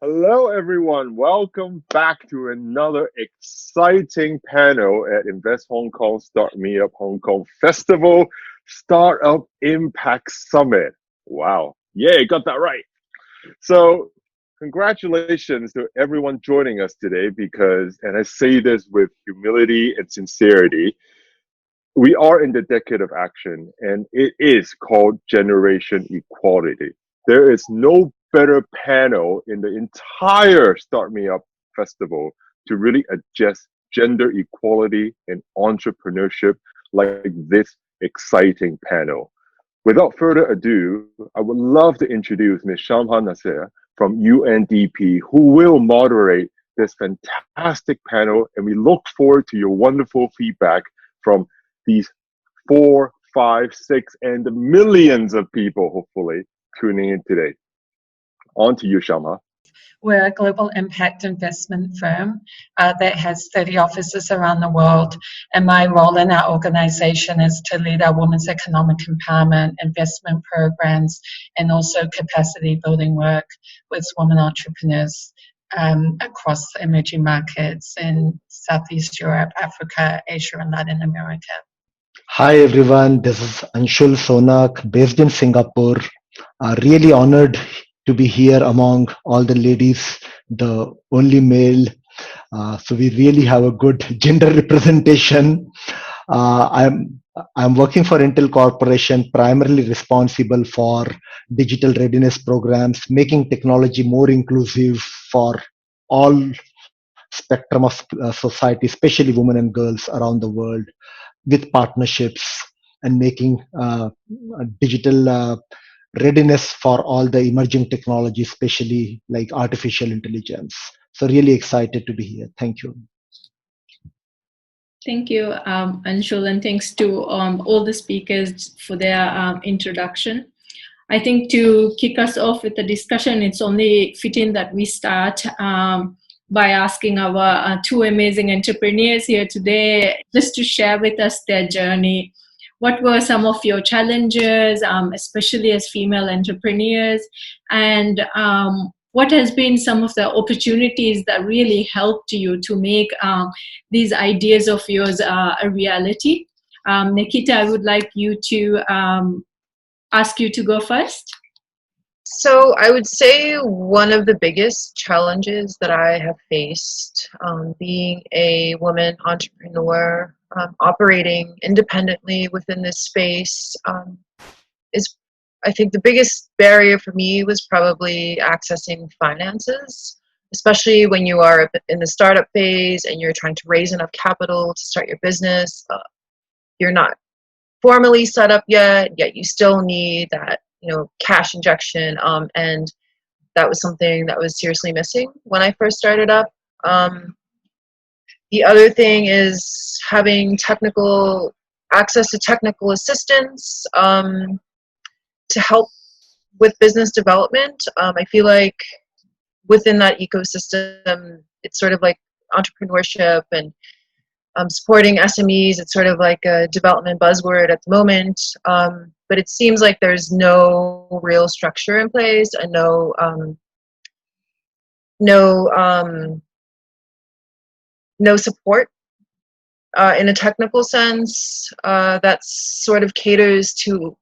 Hello, everyone. Welcome back to another exciting panel at Invest Hong Kong Start Me Up Hong Kong Festival Startup Impact Summit. Wow. Yeah, got that right. So, congratulations to everyone joining us today because, and I say this with humility and sincerity, we are in the decade of action and it is called Generation Equality. There is no better panel in the entire Start Me Up festival to really address gender equality and entrepreneurship like this exciting panel. Without further ado, I would love to introduce Ms. Shamha Naseer from UNDP, who will moderate this fantastic panel, and we look forward to your wonderful feedback from these four, five, six, and the millions of people, hopefully, tuning in today. On to you, Shamha. We're a global impact investment firm that has 30 offices around the world. And my role in our organization is to lead our women's economic empowerment, investment programs, and also capacity building work with women entrepreneurs across emerging markets in Southeast Europe, Africa, Asia, and Latin America. Hi everyone, this is Anshul Sonak, based in Singapore. Really honored to be here among all the ladies, the only male. So we really have a good gender representation. I'm working for Intel Corporation, primarily responsible for digital readiness programs, making technology more inclusive for all spectrum of society, especially women and girls around the world, with partnerships and making digital readiness for all the emerging technology, especially like artificial intelligence. So really excited to be here. Thank you. Thank you, Anshul, and thanks to all the speakers for their introduction. I think to kick us off with the discussion, it's only fitting that we start by asking our two amazing entrepreneurs here today just to share with us their journey. What were some of your challenges, especially as female entrepreneurs, and what has been some of the opportunities that really helped you to make these ideas of yours a reality? Nakita, I would like you to ask you to go first. So I would say one of the biggest challenges that I have faced being a woman entrepreneur, operating independently within this space is, I think the biggest barrier for me was probably accessing finances, especially when you are in the startup phase and you're trying to raise enough capital to start your business. You're not formally set up yet you still need that cash injection, and that was something that was seriously missing when I first started up. The other thing is having access to technical assistance to help with business development. I feel like within that ecosystem, it's sort of like entrepreneurship and supporting SMEs. It's sort of like a development buzzword at the moment, but it seems like there's no real structure in place and no support in a technical sense that sort of caters to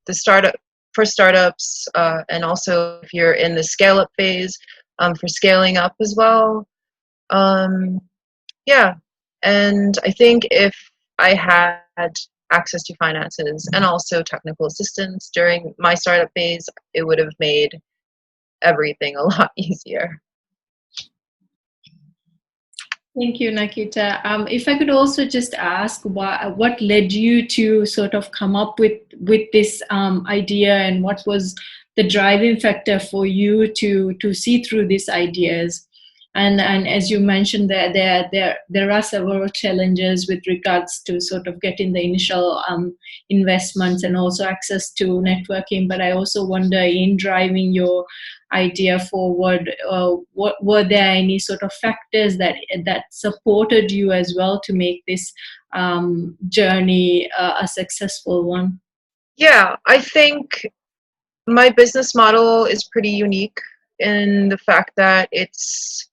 the startups, and also if you're in the scale-up phase, for scaling up as well. And I think if I had access to finances and also technical assistance during my startup phase, it would have made everything a lot easier. Thank you, Nakita. If I could also just ask what led you to sort of come up with this idea, and what was the driving factor for you to see through these ideas? And as you mentioned, there are several challenges with regards to sort of getting the initial investments and also access to networking. But I also wonder, in driving your idea forward, were there any sort of factors that supported you as well to make this journey a successful one? Yeah, I think my business model is pretty unique in the fact that it's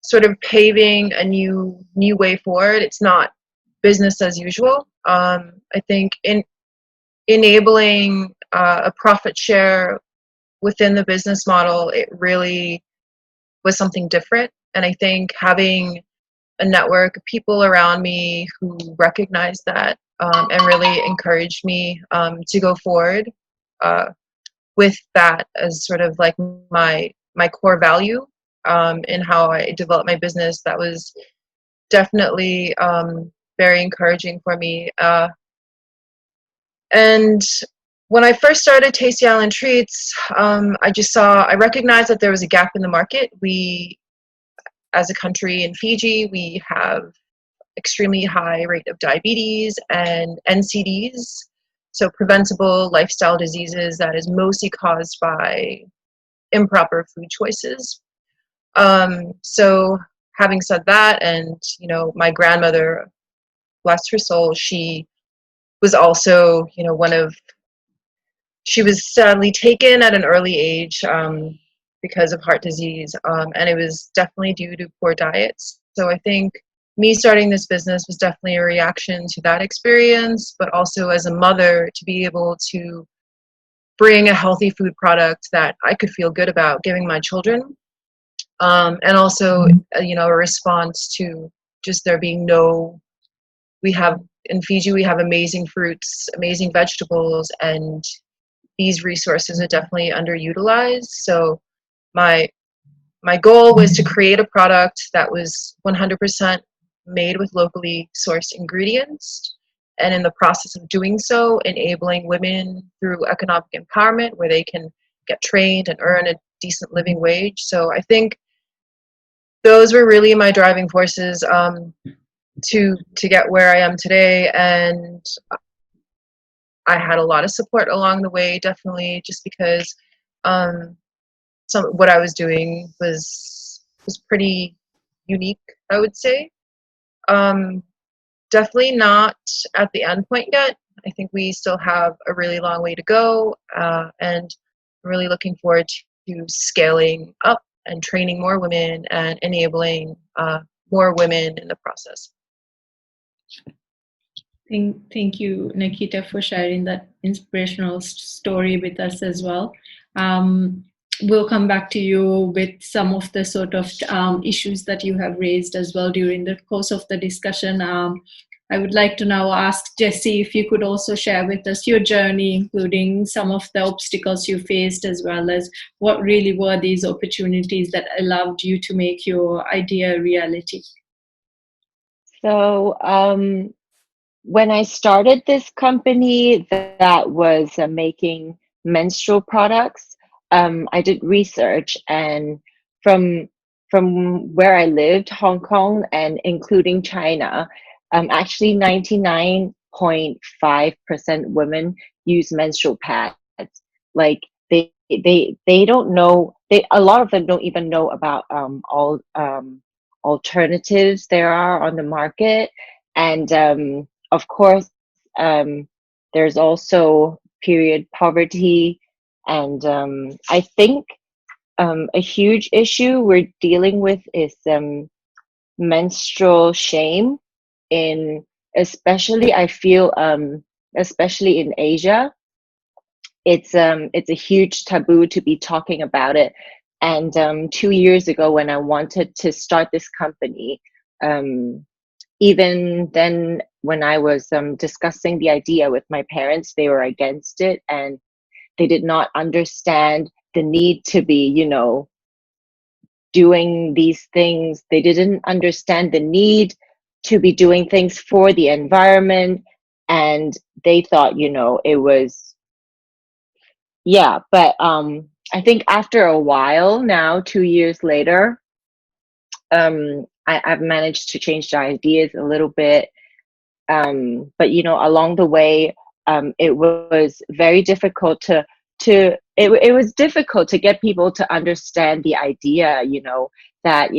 sort of paving a new way forward. It's not business as usual. I think in enabling a profit share within the business model, it really was something different. And I think having a network of people around me who recognized that and really encouraged me to go forward with that as sort of like my core value in how I develop my business, that was definitely very encouraging for me. And when I first started Tasty Island Treats, I recognized that there was a gap in the market. We, as a country in Fiji, we have extremely high rate of diabetes and NCDs, so preventable lifestyle diseases that is mostly caused by improper food choices. So having said that, and my grandmother, bless her soul, she was also she was sadly taken at an early age because of heart disease, and it was definitely due to poor diets. So I think me starting this business was definitely a reaction to that experience, but also as a mother, to be able to bring a healthy food product that I could feel good about giving my children, and also a response to just there being in Fiji we have amazing fruits, amazing vegetables, and these resources are definitely underutilized. So my goal was to create a product that was 100% made with locally sourced ingredients, and in the process of doing so, enabling women through economic empowerment where they can get trained and earn a decent living wage. So I think those were really my driving forces to get where I am today. And I had a lot of support along the way, definitely, just because what I was doing was pretty unique, I would say. Definitely not at the end point yet. I think we still have a really long way to go, and I'm really looking forward to scaling up and training more women and enabling more women in the process. Thank you, Nakita, for sharing that inspirational story with us as well. We'll come back to you with some of the sort of issues that you have raised as well during the course of the discussion. I would like to now ask Jessie if you could also share with us your journey, including some of the obstacles you faced, as well as what really were these opportunities that allowed you to make your idea a reality. So when I started this company that was making menstrual products, I did research, and from where I lived, Hong Kong, and including China, actually 99.5% women use menstrual pads. Like they don't know, a lot of them don't even know about all alternatives there are on the market. And of course, there's also period poverty. And I think a huge issue we're dealing with is menstrual shame especially I feel especially in Asia. It's a huge taboo to be talking about it. And 2 years ago, when I wanted to start this company, even then, when I was discussing the idea with my parents, they were against it, and they did not understand the need to be, doing these things. They didn't understand the need to be doing things for the environment, and they thought, it was, yeah. But I think after a while now, 2 years later, I've managed to change the ideas a little bit. But along the way, it was very difficult it was difficult to get people to understand the idea, that,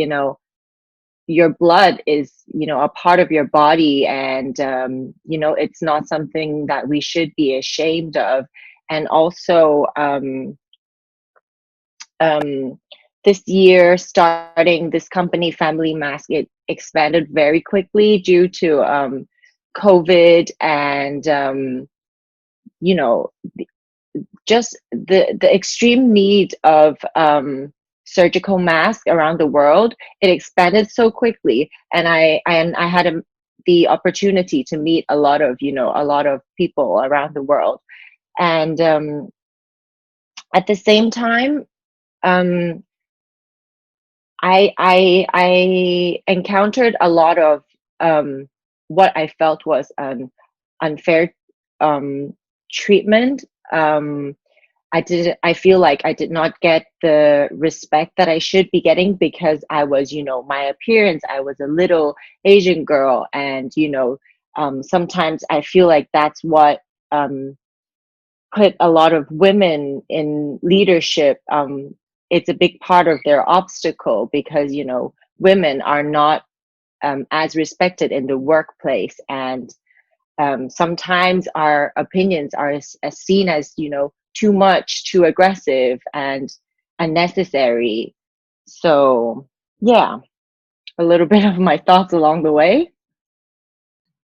your blood is, a part of your body, and, it's not something that we should be ashamed of. And also, this year, starting this company, Family Mask, it expanded very quickly due to COVID and you know, just the extreme need of surgical masks around the world. It expanded so quickly, and I had the opportunity to meet a lot of people around the world, and at the same time, I encountered a lot of what I felt was an unfair treatment. I feel like I did not get the respect that I should be getting because I was, my appearance, I was a little Asian girl, and sometimes I feel like that's what put a lot of women in leadership. It's a big part of their obstacle because women are not as respected in the workplace, and sometimes our opinions are as seen as too much, too aggressive, and unnecessary. So yeah, a little bit of my thoughts along the way.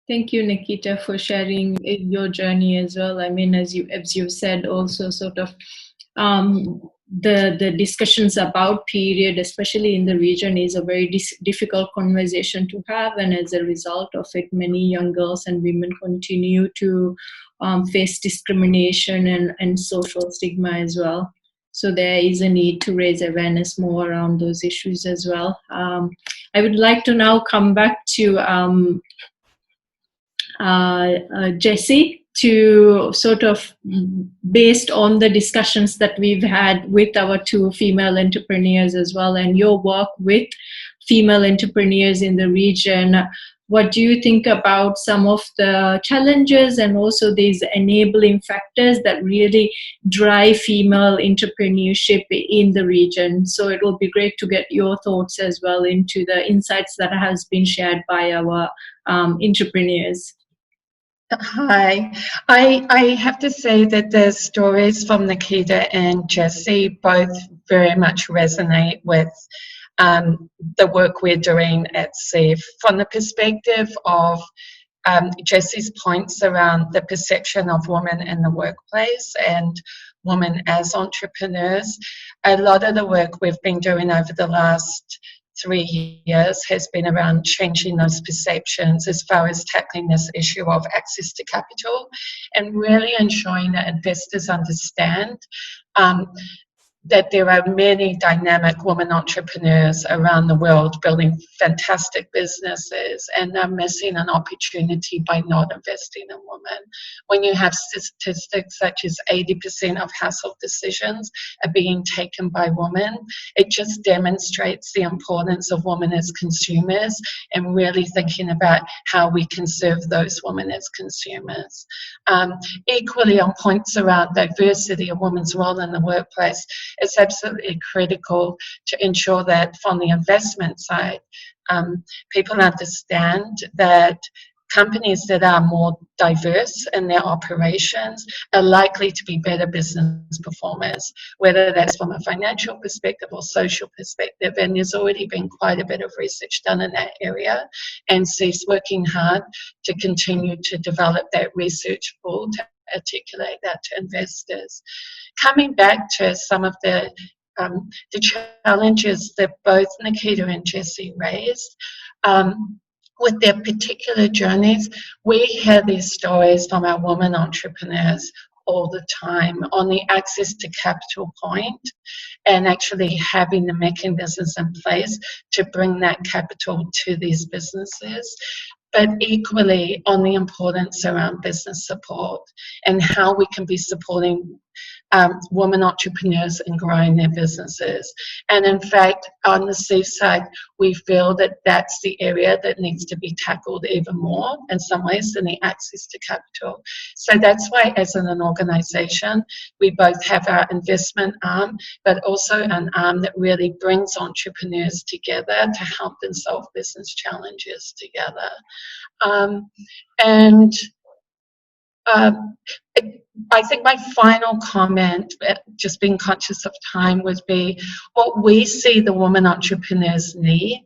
Thank you, Nakita, for sharing your journey as well. I mean, as you said, also sort of the discussions about period, especially in the region, is a very difficult conversation to have, and as a result of it, many young girls and women continue to face discrimination and social stigma as well. So there is a need to raise awareness more around those issues as well. I would like to now come back to Jessie, to sort of, based on the discussions that we've had with our two female entrepreneurs as well, and your work with female entrepreneurs in the region, what do you think about some of the challenges and also these enabling factors that really drive female entrepreneurship in the region? So it will be great to get your thoughts as well into the insights that has been shared by our entrepreneurs. Hi. I have to say that the stories from Nakita and Jessie both very much resonate with the work we're doing at SEAF from the perspective of Jessie's points around the perception of women in the workplace and women as entrepreneurs. A lot of the work we've been doing over the last 3 years has been around changing those perceptions as far as tackling this issue of access to capital and really ensuring that investors understand that there are many dynamic women entrepreneurs around the world building fantastic businesses, and they're missing an opportunity by not investing in women. When you have statistics such as 80% of household decisions are being taken by women, it just demonstrates the importance of women as consumers and really thinking about how we can serve those women as consumers. Equally, on points around diversity of women's role in the workplace, it's absolutely critical to ensure that from the investment side, people understand that companies that are more diverse in their operations are likely to be better business performers, whether that's from a financial perspective or social perspective. And there's already been quite a bit of research done in that area, and SEAF's working hard to continue to develop that research pool to articulate that to investors. Coming back to some of the challenges that both Nakita and Jessie raised, with their particular journeys, we hear these stories from our women entrepreneurs all the time on the access to capital point and actually having the mechanisms in place to bring that capital to these businesses, but equally on the importance around business support and how we can be supporting women entrepreneurs in growing their businesses. And in fact, on the SEAF side, we feel that that's the area that needs to be tackled even more in some ways than the access to capital. So that's why as an organisation, we both have our investment arm, but also an arm that really brings entrepreneurs together to help them solve business challenges together. And Um, I think my final comment, just being conscious of time, would be what we see the women entrepreneurs need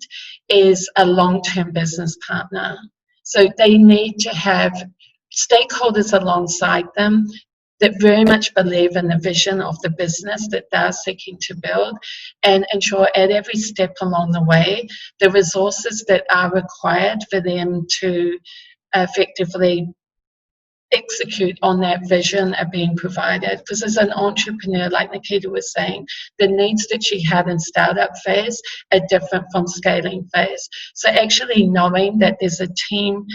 is a long-term business partner. So they need to have stakeholders alongside them that very much believe in the vision of the business that they're seeking to build, and ensure at every step along the way the resources that are required for them to effectively execute on that vision are being provided. Because as an entrepreneur, like Nakita was saying, the needs that she had in startup phase are different from scaling phase. So actually knowing that there's a team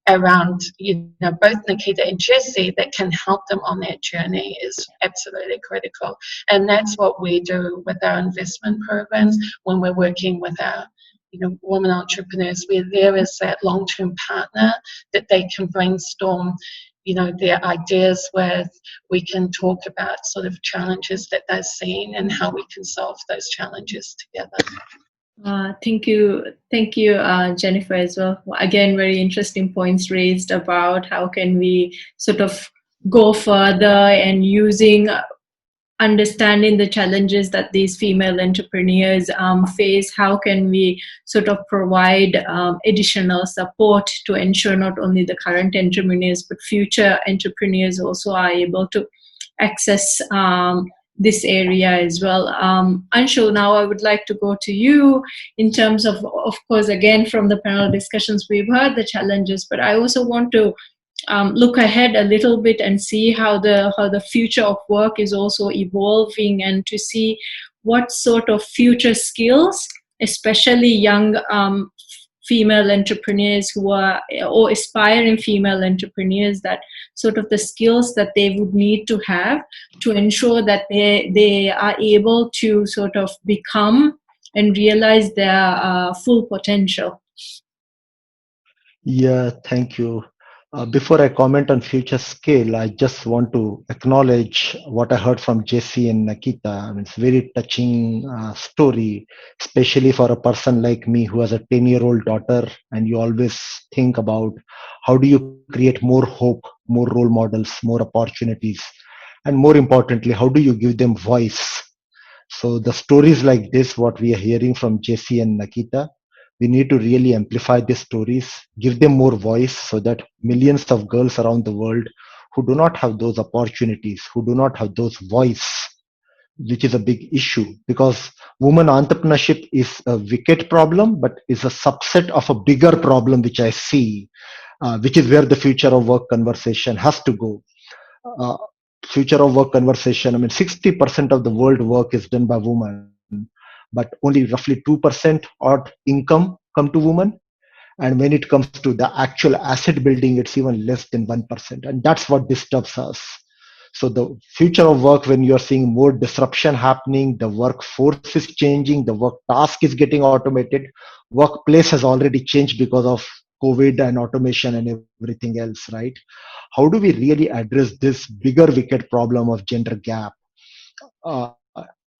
around, both Nakita and Jessie that can help them on that journey is absolutely critical. And that's what we do with our investment programs when we're working with our women entrepreneurs. We're there as that long-term partner that they can brainstorm their ideas with. We can talk about sort of challenges that they're seeing and how we can solve those challenges together. Thank you, Jennifer, as well. Again, very interesting points raised about how can we sort of go further and using understanding the challenges that these female entrepreneurs face. How can we sort of provide additional support to ensure not only the current entrepreneurs but future entrepreneurs also are able to access this area as well. Anshul, now I would like to go to you in terms of course, again, from the panel discussions, we've heard the challenges, but I also want to look ahead a little bit and see how the future of work is also evolving, and to see what sort of future skills, especially young female entrepreneurs who are, or aspiring female entrepreneurs, that sort of the skills that they would need to have to ensure that they are able to sort of become and realize their full potential. Yeah, thank you. Before I comment on future scale, I just want to acknowledge what I heard from Jessie and Nakita. I mean, it's a very touching story, especially for a person like me who has a 10-year-old daughter, and you always think about how do you create more hope, more role models, more opportunities, and more importantly, how do you give them voice? So the stories like this, what we are hearing from Jessie and Nakita, we need to really amplify these stories, give them more voice so that millions of girls around the world who do not have those opportunities, who do not have those voice, which is a big issue, because women entrepreneurship is a wicked problem, but is a subset of a bigger problem which I see, which is where the future of work conversation has to go. Future of work conversation, I mean, 60% of the world work is done by women, but only roughly 2% odd income come to women. And when it comes to the actual asset building, it's even less than 1%. And that's what disturbs us. So the future of work, when you're seeing more disruption happening, the workforce is changing, the work task is getting automated, workplace has already changed because of COVID and automation and everything else, right? How do we really address this bigger wicked problem of gender gap?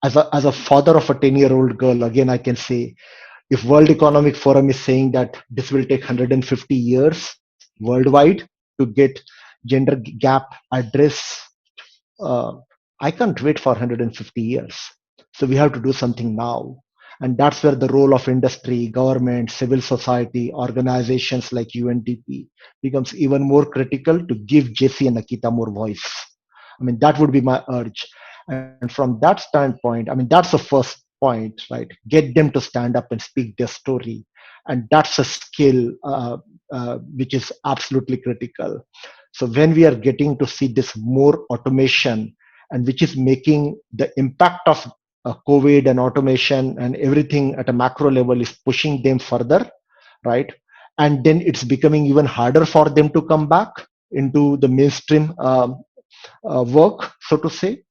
As a father of a 10-year-old girl, again, I can say, if World Economic Forum is saying that this will take 150 years worldwide to get gender gap addressed, I can't wait for 150 years. So we have to do something now. And that's where the role of industry, government, civil society, organizations like UNDP becomes even more critical to give Jessie and Nakita more voice. I mean, that would be my urge. And from that standpoint, I mean, that's the first point, right? Get them to stand up and speak their story. And that's a skill which is absolutely critical. So when we are getting to see this more automation, and which is making the impact of COVID and automation and everything at a macro level is pushing them further, right? And then it's becoming even harder for them to come back into the mainstream work, so to say.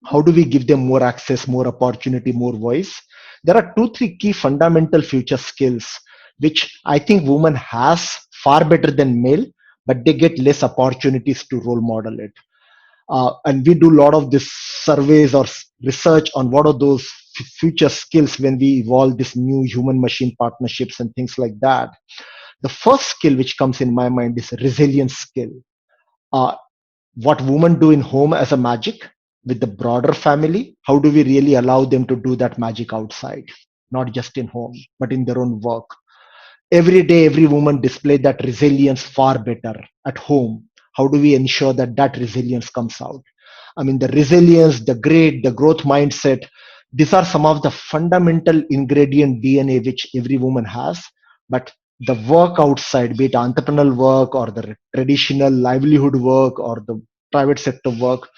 How do we give them more access, more opportunity, more voice? There are 2-3 key fundamental future skills which I think women has far better than male, but they get less opportunities to role model it. And we do a lot of this surveys or research on what are those future skills when we evolve this new human-machine partnerships and things like that. The first skill which comes in my mind is a resilience skill. what women do in home as a magic with the broader family, how do we really allow them to do that magic outside, not just in home, but in their own work? Every day, every woman display that resilience far better at home. How do we ensure that that resilience comes out? I mean, the resilience, the grit, the growth mindset, these are some of the fundamental ingredient DNA which every woman has. But the work outside, be it entrepreneurial work or the traditional livelihood work or the private sector work,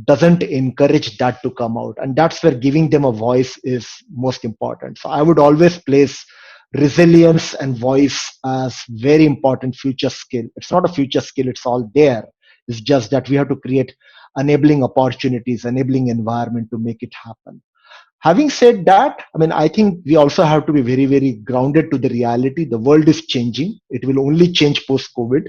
doesn't encourage that to come out. And that's where giving them a voice is most important. So I would always place resilience and voice as very important future skill. It's not a future skill, it's all there. It's just that we have to create enabling opportunities, enabling environment to make it happen. Having said that, I mean, I think we also have to be very, very grounded to the reality. The world is changing. It will only change post COVID.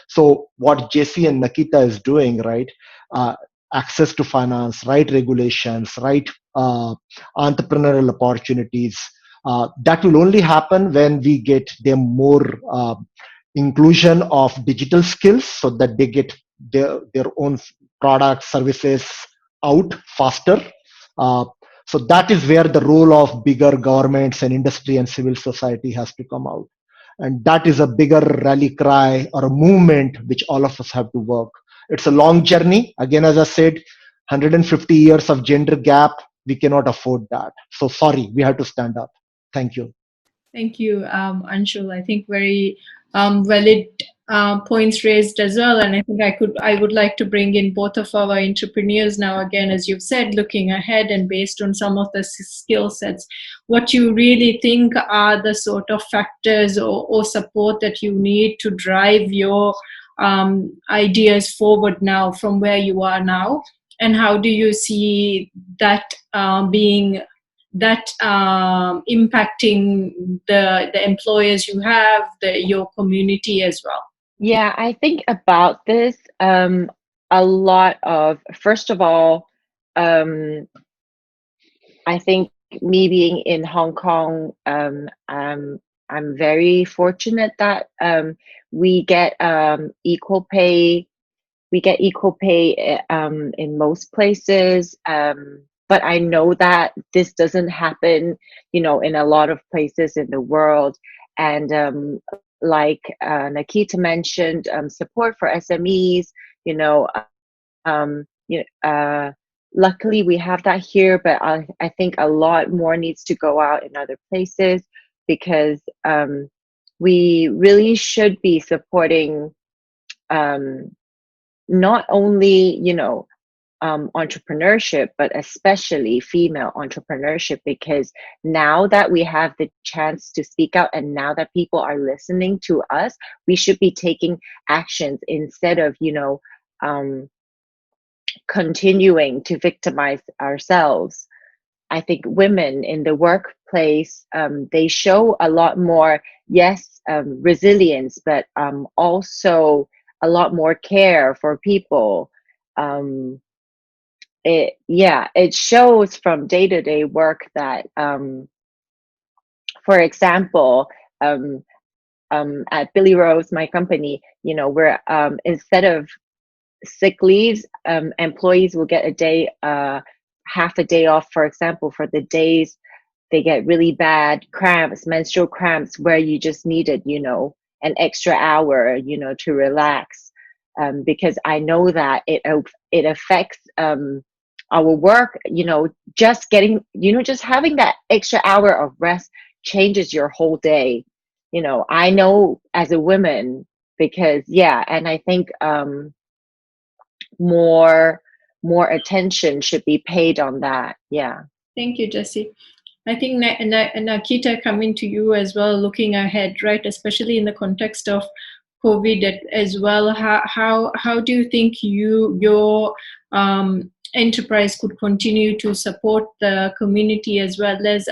So what Jessie and Nakita is doing, right? Uh, Access to finance, right regulations, right entrepreneurial opportunities. That will only happen when we get them more inclusion of digital skills so that they get their own products, services out faster. Uh, so that is where the role of bigger governments and industry and civil society has to come out. And that is a bigger rally cry or a movement which all of us have to work. It's a long journey. Again, as I said, 150 years of gender gap, we cannot afford that. So sorry, we have to stand up. Thank you. Thank you, Anshul. I think very valid points raised as well. And I think I would like to bring in both of our entrepreneurs now again, as you've said, looking ahead and based on some of the skill sets, what you really think are the sort of factors or support that you need to drive your ideas forward now from where you are now, and how do you see that being that impacting the employers you have, your community as well? Yeah, I think about this a lot of, first of all, I think me being in Hong Kong, I'm very fortunate that we get equal pay. We get equal pay in most places. But I know that this doesn't happen, in a lot of places in the world. And like Nakita mentioned, support for SMEs, luckily we have that here, but I think a lot more needs to go out in other places, because we really should be supporting not only, entrepreneurship, but especially female entrepreneurship, because now that we have the chance to speak out and now that people are listening to us, we should be taking actions instead of, continuing to victimize ourselves. I think women in the workplace, they show a lot more, yes, resilience, but also a lot more care for people. It shows from day-to-day work that, for example, at Billy Rose, my company, we're instead of sick leaves, employees will get a day, half a day off, for example, for the days they get really bad cramps, menstrual cramps, where you just needed, an extra hour, to relax. Because I know that it affects our work, just getting, just having that extra hour of rest changes your whole day. I know as a woman, because, and I think more attention should be paid on that. Yeah. Thank you, Jessie. I think Nakita, coming to you as well, looking ahead, right, especially in the context of COVID as well. How do you think your enterprise could continue to support the community as well as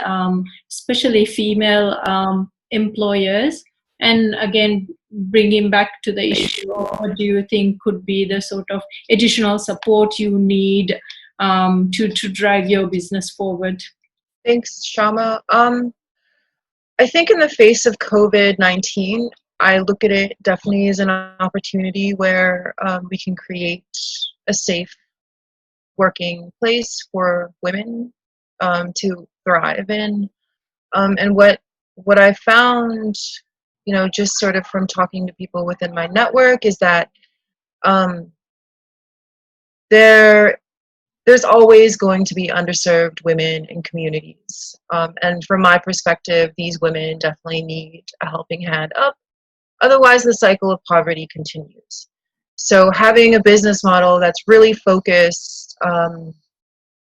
especially female employers? And again, bringing back to the issue of what do you think could be the sort of additional support you need to drive your business forward? Thanks, Shamha. I think in the face of COVID-19, I look at it definitely as an opportunity where we can create a safe working place for women to thrive in. And what I found, just sort of from talking to people within my network, is that there's always going to be underserved women in communities. And from my perspective, these women definitely need a helping hand up. Otherwise, the cycle of poverty continues. So having a business model that's really focused on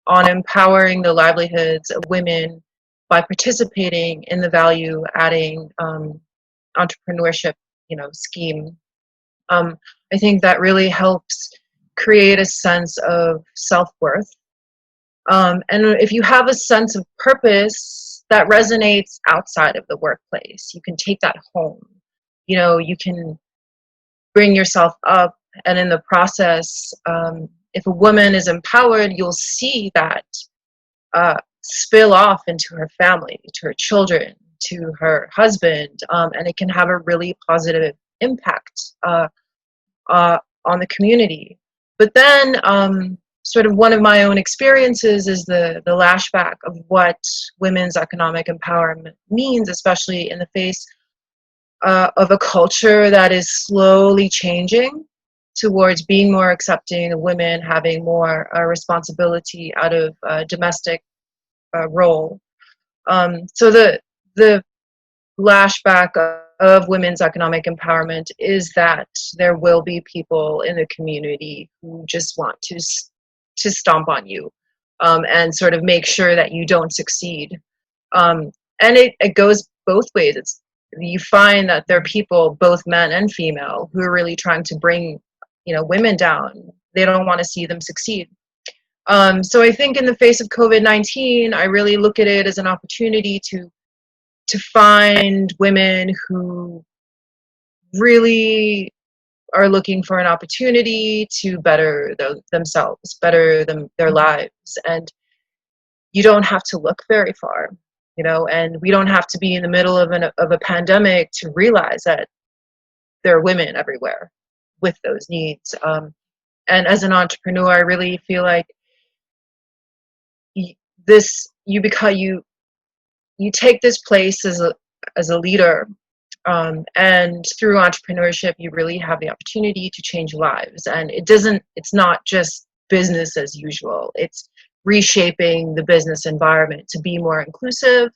empowering the livelihoods of women by participating in the value-adding entrepreneurship, scheme, I think that really helps create a sense of self-worth. And if you have a sense of purpose that resonates outside of the workplace, you can take that home. You can bring yourself up, and in the process, if a woman is empowered, you'll see that spill off into her family, to her children, to her husband, and it can have a really positive impact on the community. But then sort of one of my own experiences is the lashback of what women's economic empowerment means, especially in the face of a culture that is slowly changing towards being more accepting of women having more responsibility out of domestic role. So the lashback of women's economic empowerment is that there will be people in the community who just want to stomp on you and sort of make sure that you don't succeed. And it goes both ways. You find that there are people, both men and female, who are really trying to bring women down. They don't want to see them succeed. So I think in the face of COVID-19, I really look at it as an opportunity to find women who really are looking for an opportunity to better themselves, better their lives. And you don't have to look very far, and we don't have to be in the middle of a pandemic to realize that there are women everywhere with those needs. And as an entrepreneur, I really feel like you take this place as a leader, and through entrepreneurship, you really have the opportunity to change lives. And it's not just business as usual. It's reshaping the business environment to be more inclusive,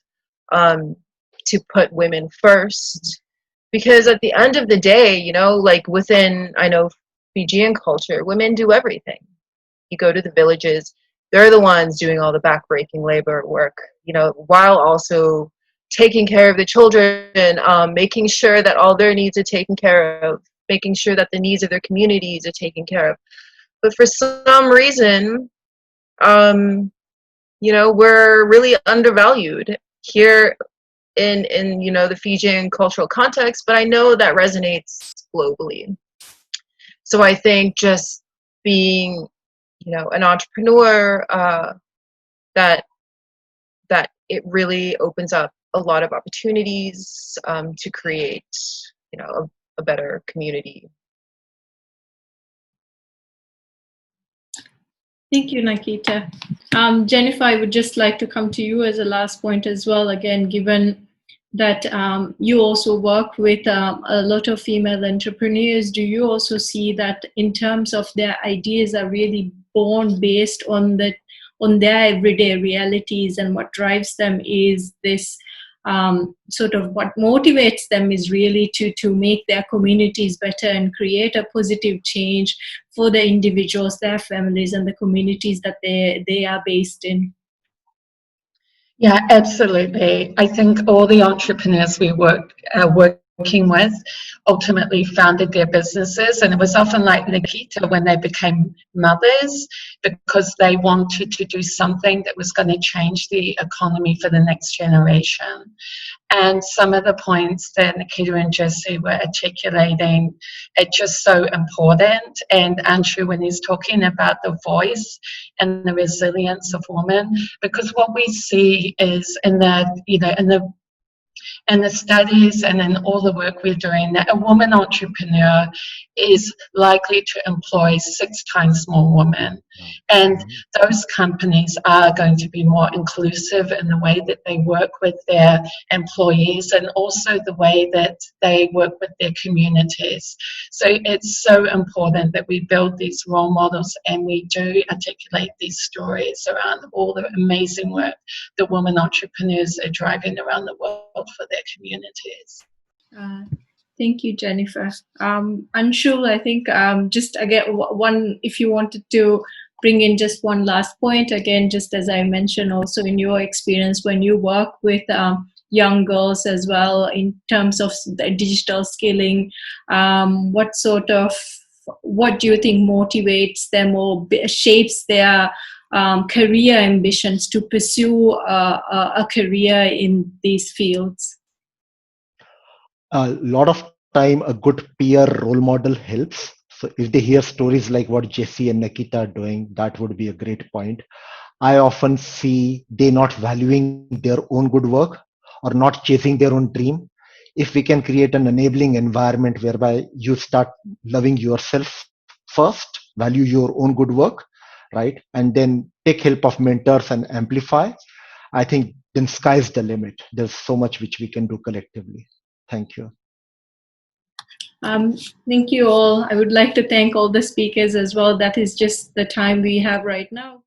to put women first. Because at the end of the day, like within, Fijian culture, women do everything. You go to the villages, they're the ones doing all the backbreaking labor work, while also taking care of the children, making sure that all their needs are taken care of, making sure that the needs of their communities are taken care of. But for some reason, we're really undervalued here in the Fijian cultural context, but I know that resonates globally. So I think just being, an entrepreneur, that it really opens up a lot of opportunities to create, a better community. Thank you, Nakita. Jennifer, I would just like to come to you as a last point as well. Again, given that you also work with a lot of female entrepreneurs, do you also see that in terms of their ideas are really born based on their everyday realities, and what drives them is this sort of what motivates them is really to make their communities better and create a positive change for the individuals, their families, and the communities that they are based in? Yeah, absolutely. I think all the entrepreneurs we working with ultimately founded their businesses, and it was often like Nakita when they became mothers, because they wanted to do something that was going to change the economy for the next generation. And some of the points that Nakita and Jessie were articulating are just so important. And Anshul, when he's talking about the voice and the resilience of women, because what we see is in the And the studies and in all the work we're doing, that a woman entrepreneur is likely to employ 6 times more women. And those companies are going to be more inclusive in the way that they work with their employees and also the way that they work with their communities. So it's so important that we build these role models and we do articulate these stories around all the amazing work the women entrepreneurs are driving around the world for their communities. Thank you, Jennifer. Anshul, I think just again, one, if you wanted to bring in just one last point, again, just as I mentioned also in your experience when you work with young girls as well in terms of the digital skilling, what do you think motivates them or shapes their career ambitions to pursue a career in these fields? A lot of time a good peer role model helps. So if they hear stories like what Jessie and Nakita are doing, that would be a great point. I often see they not valuing their own good work or not chasing their own dream. If we can create an enabling environment whereby you start loving yourself first, value your own good work, right, and then take help of mentors and amplify, I think then sky's the limit. There's so much which we can do collectively. Thank you. Thank you all. I would like to thank all the speakers as well. That is just the time we have right now.